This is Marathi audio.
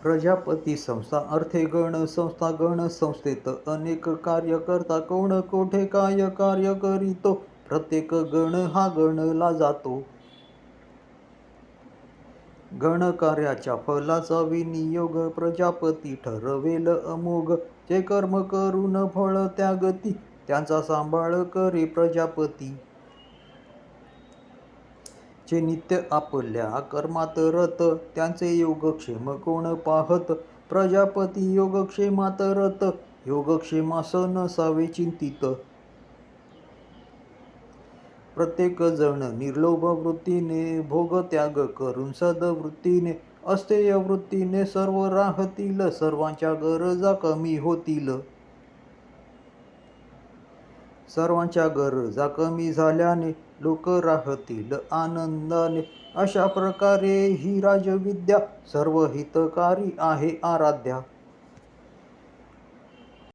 प्रजापती संस्था अर्थे गण संस्था गण संस्थेत अनेक कार्य करता कोण कोठे काय कार्य करीतो प्रत्येक गण हा गणला जातो. गण कार्याच्या फलाचा विनियोग प्रजापती ठरवेल अमोघ. जे कर्म करून फळ त्यागती त्यांचा सांभाळ करी प्रजापती. जे नित्य आपल्या कर्मात रत त्यांचे योगक्षेम कोण पाहत. प्रजापती योगक्षेमात रत योगक्षेमास नसावे चिंतित. प्रत्येक जण निर्लोभ वृत्तीने भोग त्याग करून सद्वृत्तीने अस्तेय वृत्तीने सर्व राहतील सर्वांच्या गरजा कमी होतील. सर्वांच्या गरजा कमी झाल्याने लोक राहतील आनंदाने. अशा प्रकारे ही राजविद्या सर्व हितकारी आहे आराध्या.